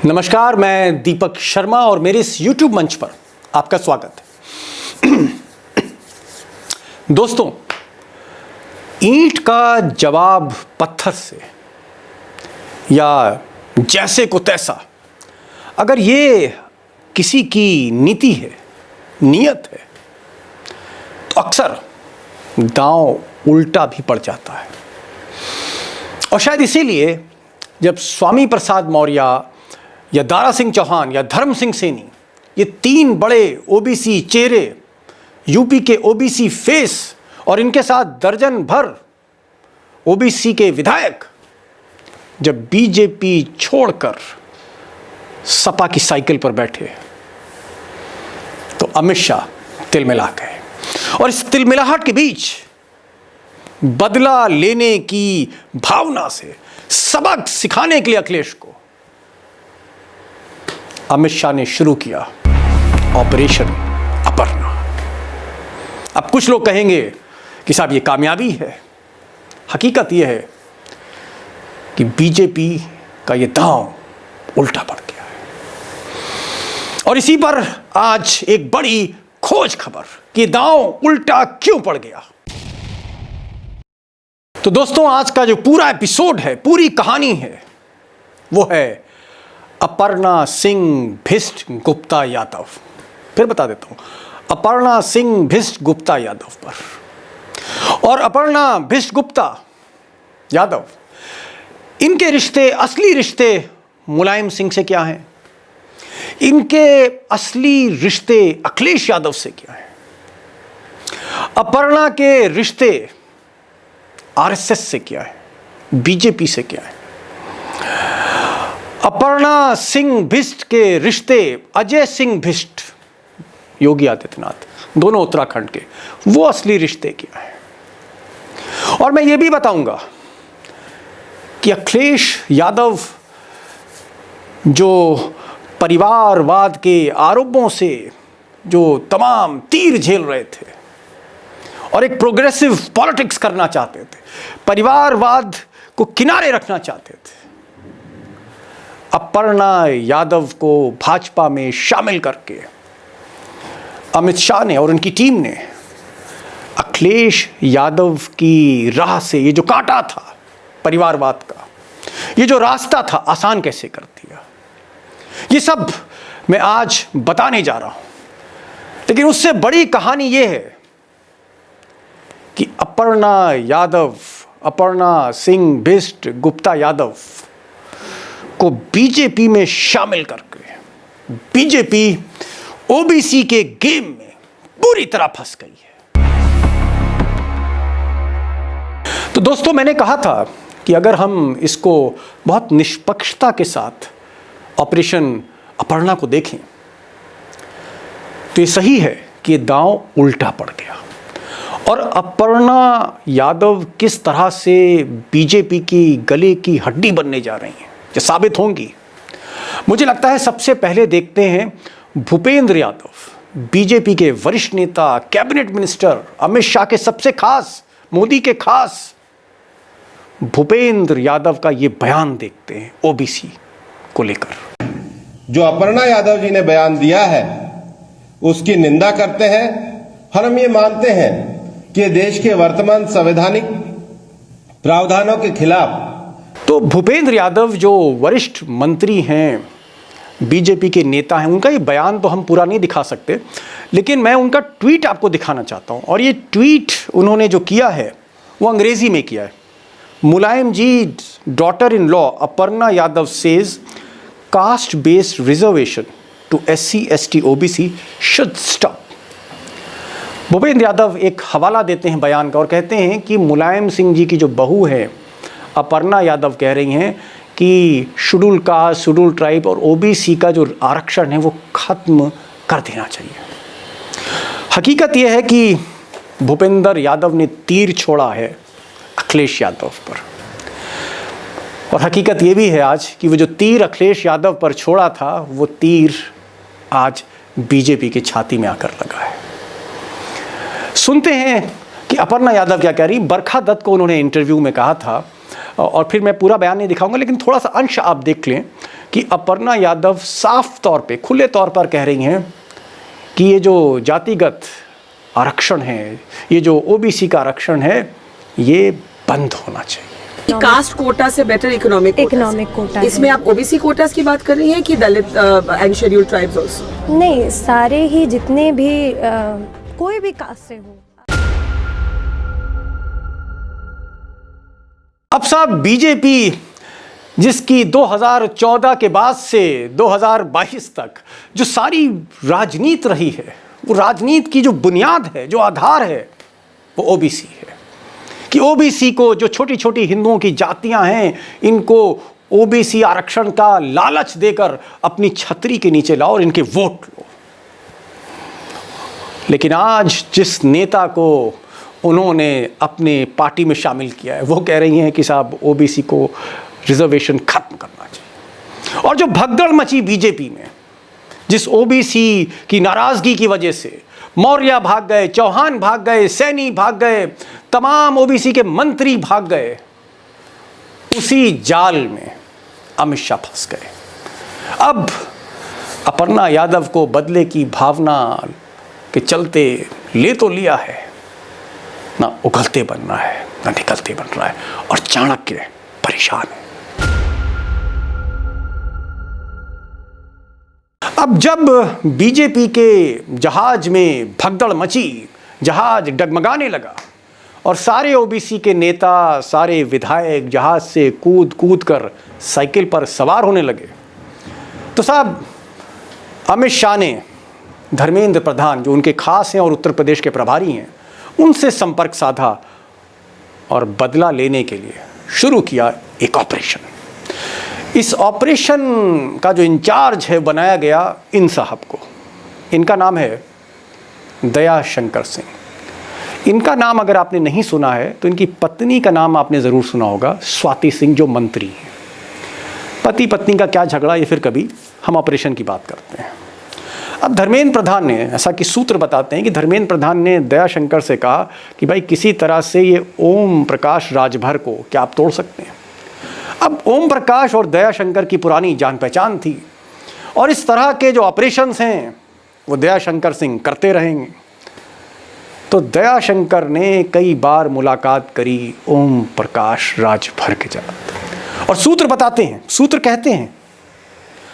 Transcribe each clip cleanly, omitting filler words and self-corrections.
नमस्कार, मैं दीपक शर्मा और मेरे इस YouTube मंच पर आपका स्वागत है। दोस्तों, ईंट का जवाब पत्थर से या जैसे को तैसा, अगर ये किसी की नीति है, नियत है, तो अक्सर दांव उल्टा भी पड़ जाता है। और शायद इसीलिए जब स्वामी प्रसाद मौर्य या दारा सिंह चौहान या धर्म सिंह सैनी, ये तीन बड़े ओबीसी चेहरे, यूपी के ओबीसी फेस और इनके साथ दर्जन भर ओबीसी के विधायक जब बीजेपी छोड़कर सपा की साइकिल पर बैठे तो अमित शाह तिलमिला गए। और इस तिलमिलाहट के बीच बदला लेने की भावना से सबक सिखाने के लिए अखिलेश को अमित शाह ने शुरू किया ऑपरेशन अपर्णा। अब कुछ लोग कहेंगे कि साहब ये कामयाबी है। हकीकत यह है कि बीजेपी का ये दांव उल्टा पड़ गया है। और इसी पर आज एक बड़ी खोज खबर कि दांव उल्टा क्यों पड़ गया। तो दोस्तों, आज का जो पूरा एपिसोड है, पूरी कहानी है, वो है अपर्णा सिंह भिष्ट गुप्ता यादव। फिर बता देता हूं, अपर्णा सिंह भिष्ट गुप्ता यादव पर। और अपर्णा भिष्ट गुप्ता यादव, इनके रिश्ते, असली रिश्ते मुलायम सिंह से क्या हैं? इनके असली रिश्ते अखिलेश यादव से क्या हैं? अपर्णा के रिश्ते आरएसएस से क्या है? बीजेपी से क्या है? अपर्णा सिंह भिष्ट के रिश्ते अजय सिंह भिष्ट, योगी आदित्यनाथ, दोनों उत्तराखंड के, वो असली रिश्ते क्या है? और मैं ये भी बताऊंगा कि अखिलेश यादव जो परिवारवाद के आरोपों से जो तमाम तीर झेल रहे थे और एक प्रोग्रेसिव पॉलिटिक्स करना चाहते थे, परिवारवाद को किनारे रखना चाहते थे, अपर्णा यादव को भाजपा में शामिल करके अमित शाह ने और उनकी टीम ने अखिलेश यादव की राह से ये जो कांटा था परिवारवाद का, ये जो रास्ता था, आसान कैसे कर दिया। ये सब मैं आज बताने जा रहा हूं। लेकिन उससे बड़ी कहानी ये है कि अपर्णा सिंह भिष्ट गुप्ता यादव को बीजेपी में शामिल करके बीजेपी ओबीसी के गेम में पूरी तरह फंस गई है। तो दोस्तों, मैंने कहा था कि अगर हम इसको बहुत निष्पक्षता के साथ ऑपरेशन अपर्णा को देखें तो ये सही है कि ये दांव उल्टा पड़ गया। और अपर्णा यादव किस तरह से बीजेपी की गले की हड्डी बनने जा रही हैं, जो साबित होंगी, मुझे लगता है सबसे पहले देखते हैं भूपेंद्र यादव, बीजेपी के वरिष्ठ नेता, कैबिनेट मिनिस्टर, अमित शाह के सबसे खास, मोदी के खास भूपेंद्र यादव का ये बयान देखते हैं ओबीसी को लेकर। जो अपर्णा यादव जी ने बयान दिया है उसकी निंदा करते हैं और हम ये मानते हैं कि देश के वर्तमान संवैधानिक प्रावधानों के खिलाफ। तो भूपेंद्र यादव जो वरिष्ठ मंत्री हैं, बीजेपी के नेता हैं, उनका ये बयान तो हम पूरा नहीं दिखा सकते, लेकिन मैं उनका ट्वीट आपको दिखाना चाहता हूं। और ये ट्वीट उन्होंने जो किया है वो अंग्रेजी में किया है। Mulayam ji daughter in law Aparna Yadav says caste based reservation to SC ST OBC should stop. Bhupendra Yadav एक हवाला देते हैं बयान का और कहते हैं कि मुलायम सिंह जी की जो बहू है अपर्णा यादव कह रही हैं कि शेड्यूल कास्ट, शेड्यूल ट्राइब और ओबीसी का जो आरक्षण है वो खत्म कर देना चाहिए। हकीकत यह है कि भूपेंद्र यादव ने तीर छोड़ा है अखिलेश यादव पर। और हकीकत यह भी है आज कि वो जो तीर अखिलेश यादव पर छोड़ा था वो तीर आज बीजेपी की छाती में आकर लगा है। सुनते हैं कि अपर्णा यादव क्या कह रही। बरखा दत्त को उन्होंने इंटरव्यू में कहा था और फिर मैं पूरा बयान नहीं दिखाऊंगा, लेकिन थोड़ा सा अंश आप देख लें कि अपर्णा यादव साफ तौर पे, खुले तौर पर कह रही हैं कि ये जो जातिगत आरक्षण है, ये जो ओबीसी का आरक्षण है, ये बंद होना चाहिए। कास्ट कोटा से बेटर इकोनॉमिक कोटा इसमें आप ओबीसी कोटास की बात कर रही हैं कि दलित एंड शेड्यूल्ड ट्राइब्स आल्सो? नहीं, सारे ही जितने भी कोई भी कास्ट से हो। अब साहब बीजेपी जिसकी 2014 के बाद से 2022 तक जो सारी राजनीति रही है, वो राजनीति की जो बुनियाद है, जो आधार है, वो ओबीसी है। कि ओबीसी को, जो छोटी छोटी हिंदुओं की जातियां हैं, इनको ओबीसी आरक्षण का लालच देकर अपनी छतरी के नीचे लाओ और इनके वोट लो। लेकिन आज जिस नेता को उन्होंने अपने पार्टी में शामिल किया है, वो कह रही हैं कि साहब ओबीसी को रिजर्वेशन खत्म करना चाहिए। और जो भगदड़ मची बीजेपी में, जिस ओबीसी की नाराजगी की वजह से मौर्य भाग गए, चौहान भाग गए, सैनी भाग गए, तमाम ओबीसी के मंत्री भाग गए, उसी जाल में अमित शाह फंस गए। अब अपर्णा यादव को बदले की भावना के चलते ले तो लिया है, ना उगलते बन रहा है, ना निकलते बन रहा है, और चाणक्य परेशान है। अब जब बीजेपी के जहाज में भगदड़ मची, जहाज डगमगाने लगा और सारे ओबीसी के नेता, सारे विधायक जहाज से कूद कूद कर साइकिल पर सवार होने लगे, तो साहब अमित शाह ने धर्मेंद्र प्रधान, जो उनके खास हैं और उत्तर प्रदेश के प्रभारी हैं, उनसे संपर्क साधा और बदला लेने के लिए शुरू किया एक ऑपरेशन। इस ऑपरेशन का जो इंचार्ज है बनाया गया इन साहब को। इनका नाम है दया शंकर सिंह। इनका नाम अगर आपने नहीं सुना है तो इनकी पत्नी का नाम आपने ज़रूर सुना होगा, स्वाति सिंह, जो मंत्री हैं। पति पत्नी का क्या झगड़ा, ये फिर कभी हम ऑपरेशन की बात करते हैं। अब धर्मेंद्र प्रधान ने, ऐसा कि सूत्र बताते हैं कि धर्मेंद्र प्रधान ने दया शंकर से कहा कि भाई किसी तरह से ये ओम प्रकाश राजभर को क्या आप तोड़ सकते हैं। अब ओम प्रकाश और दया शंकर की पुरानी जान पहचान थी, और इस तरह के जो ऑपरेशंस हैं वो दया शंकर सिंह करते रहेंगे। तो दया शंकर ने कई बार मुलाकात करी ओम प्रकाश राजभर के साथ, और सूत्र बताते हैं, सूत्र कहते हैं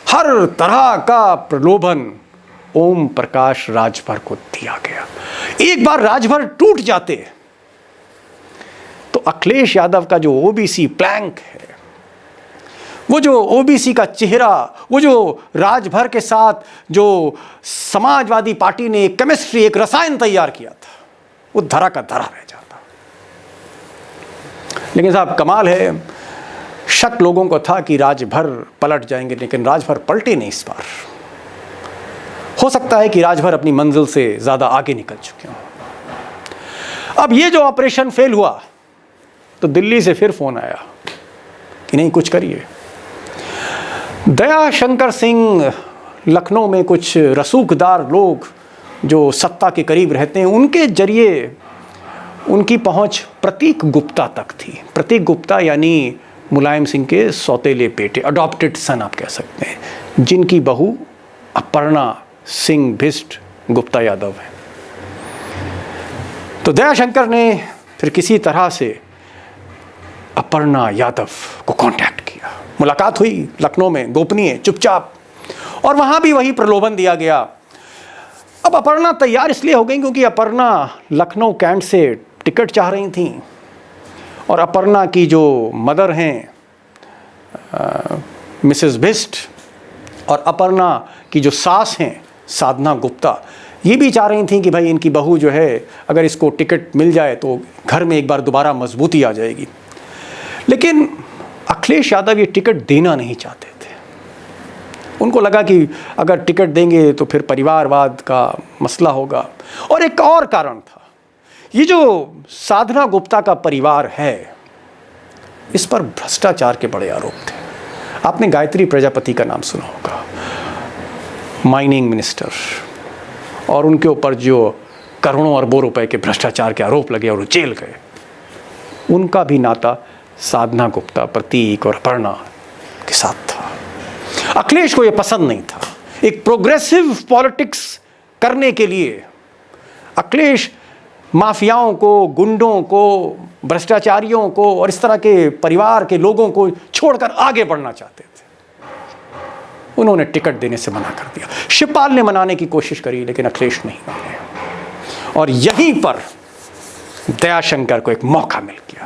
हर तरह का प्रलोभन ओम प्रकाश राजभर को दिया गया। एक बार राजभर टूट जाते तो अखिलेश यादव का जो ओबीसी प्लैंक है, वो जो ओबीसी का चेहरा, वो जो राजभर के साथ जो समाजवादी पार्टी ने एक केमिस्ट्री, एक रसायन तैयार किया था, वो धरा का धरा रह जाता। लेकिन साहब कमाल है, शक लोगों को था कि राजभर पलट जाएंगे, लेकिन राजभर पलटे नहीं इस बार। हो सकता है कि राजभर अपनी मंजिल से ज़्यादा आगे निकल चुके हों। अब ये जो ऑपरेशन फेल हुआ तो दिल्ली से फिर फ़ोन आया कि नहीं, कुछ करिए। दया शंकर सिंह लखनऊ में कुछ रसूखदार लोग जो सत्ता के करीब रहते हैं, उनके जरिए उनकी पहुंच प्रतीक गुप्ता तक थी। प्रतीक गुप्ता यानी मुलायम सिंह के सौतेले बेटे, अडॉप्टेड सन आप कह सकते हैं, जिनकी बहू अपर्णा सिंह भिष्ट गुप्ता यादव है। तो दया शंकर ने फिर किसी तरह से अपर्णा यादव को कांटेक्ट किया। मुलाकात हुई लखनऊ में, गोपनीय, चुपचाप, और वहाँ भी वही प्रलोभन दिया गया। अब अपर्णा तैयार इसलिए हो गई क्योंकि अपर्णा लखनऊ कैंट से टिकट चाह रही थी, और अपर्णा की जो मदर हैं मिसेस भिष्ट, और अपर्णा की जो सास हैं साधना गुप्ता, ये भी चाह रही थी कि भाई इनकी बहू जो है, अगर इसको टिकट मिल जाए तो घर में एक बार दोबारा मजबूती आ जाएगी। लेकिन अखिलेश यादव ये टिकट देना नहीं चाहते थे। उनको लगा कि अगर टिकट देंगे तो फिर परिवारवाद का मसला होगा। और एक और कारण था, ये जो साधना गुप्ता का परिवार है, इस पर भ्रष्टाचार के बड़े आरोप थे। आपने गायत्री प्रजापति का नाम सुना होगा, माइनिंग मिनिस्टर, और उनके ऊपर जो करोड़ों अरबों रुपए के भ्रष्टाचार के आरोप लगे और वो जेल गए। उनका भी नाता साधना गुप्ता, प्रतीक और अपर्णा के साथ था। अखिलेश को यह पसंद नहीं था। एक प्रोग्रेसिव पॉलिटिक्स करने के लिए अखिलेश माफियाओं को, गुंडों को, भ्रष्टाचारियों को और इस तरह के परिवार के लोगों को छोड़कर आगे बढ़ना चाहते थे। उन्होंने टिकट देने से मना कर दिया। शिवपाल ने मनाने की कोशिश करी लेकिन अखिलेश नहीं माने, और यहीं पर दयाशंकर को एक मौका मिल गया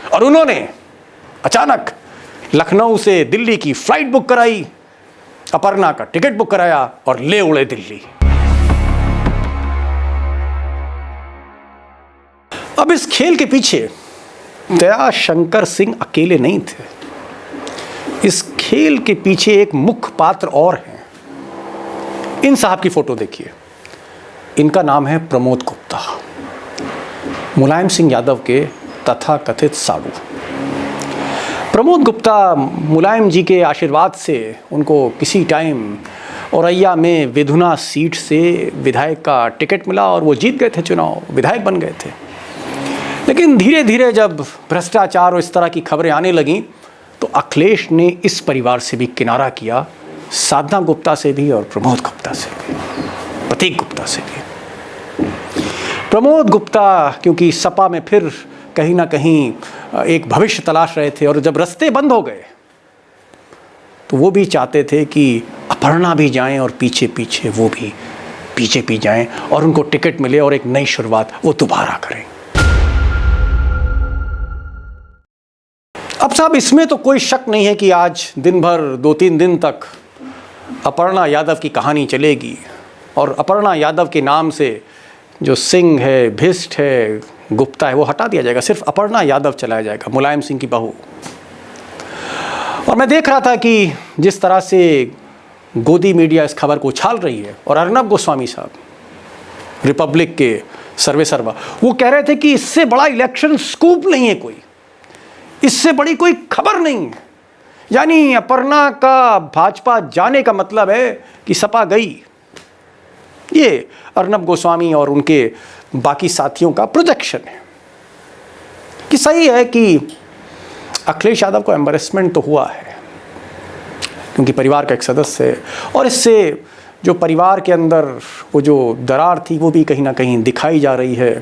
और उन्होंने अचानक लखनऊ से दिल्ली की फ्लाइट बुक कराई, अपर्णा का टिकट बुक कराया और ले उड़े दिल्ली। अब इस खेल के पीछे दयाशंकर सिंह अकेले नहीं थे। इस खेल के पीछे एक मुख्य पात्र और हैं। इन साहब की फोटो देखिए। इनका नाम है प्रमोद गुप्ता, मुलायम सिंह यादव के तथाकथित साड़ू। प्रमोद गुप्ता मुलायम जी के आशीर्वाद से उनको किसी टाइम औरैया में विधुना सीट से विधायक का टिकट मिला और वो जीत गए थे चुनाव, विधायक बन गए थे। लेकिन धीरे धीरे जब भ्रष्टाचार और इस तरह की खबरें आने लगीं तो अखिलेश ने इस परिवार से भी किनारा किया, साधना गुप्ता से भी और प्रमोद गुप्ता से भी, प्रतीक गुप्ता से भी। प्रमोद गुप्ता क्योंकि सपा में फिर कहीं ना कहीं एक भविष्य तलाश रहे थे और जब रास्ते बंद हो गए तो वो भी चाहते थे कि अपर्णा भी जाएं और पीछे पीछे वो भी बीजेपी जाएं और उनको टिकट मिले और एक नई शुरुआत वो दोबारा करें। अब साहब इसमें तो कोई शक नहीं है कि आज दिन भर 2-3 दिन तक अपर्णा यादव की कहानी चलेगी और अपर्णा यादव के नाम से जो सिंह है, भिष्ट है, गुप्ता है वो हटा दिया जाएगा, सिर्फ अपर्णा यादव चलाया जाएगा, मुलायम सिंह की बहू। और मैं देख रहा था कि जिस तरह से गोदी मीडिया इस खबर को उछाल रही है और अर्नब गोस्वामी साहब रिपब्लिक के सर्वेसर्वा वो कह रहे थे कि इससे बड़ा इलेक्शन स्कूप नहीं है कोई, इससे बड़ी कोई खबर नहीं है। यानी अपर्णा का भाजपा जाने का मतलब है कि सपा गई। ये अर्नब गोस्वामी और उनके बाकी साथियों का प्रोजेक्शन है कि सही है कि अखिलेश यादव को एम्बैरेसमेंट तो हुआ है क्योंकि परिवार का एक सदस्य है और इससे जो परिवार के अंदर वो जो दरार थी वो भी कहीं ना कहीं दिखाई जा रही है।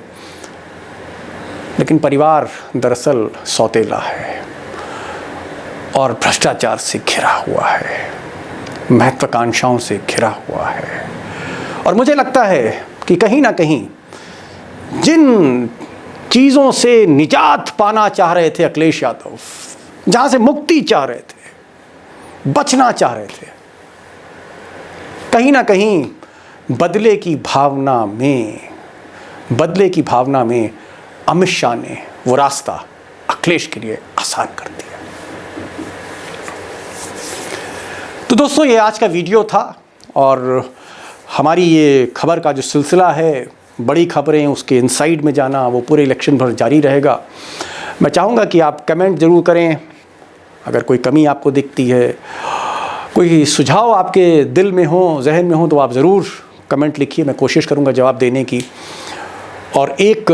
लेकिन परिवार दरअसल सौतेला है और भ्रष्टाचार से घिरा हुआ है, महत्वाकांक्षाओं से घिरा हुआ है। और मुझे लगता है कि कहीं ना कहीं जिन चीज़ों से निजात पाना चाह रहे थे अखिलेश यादव, जहाँ से मुक्ति चाह रहे थे, बचना चाह रहे थे, कहीं ना कहीं बदले की भावना में अमित शाह ने वो रास्ता अखिलेश के लिए आसान कर दिया। तो दोस्तों ये आज का वीडियो था और हमारी ये खबर का जो सिलसिला है, बड़ी खबरें उसके इनसाइड में जाना, वो पूरे इलेक्शन भर जारी रहेगा। मैं चाहूँगा कि आप कमेंट ज़रूर करें, अगर कोई कमी आपको दिखती है, कोई सुझाव आपके दिल में हो, जहन में हो, तो आप ज़रूर कमेंट लिखिए, मैं कोशिश करूँगा जवाब देने की। और एक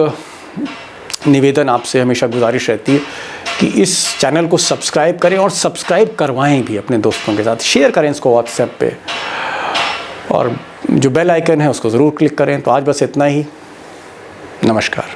निवेदन आपसे हमेशा गुजारिश रहती है कि इस चैनल को सब्सक्राइब करें और सब्सक्राइब करवाएं भी अपने दोस्तों के साथ, शेयर करें इसको व्हाट्सएप पे और जो बेल आइकन है उसको ज़रूर क्लिक करें। तो आज बस इतना ही, नमस्कार।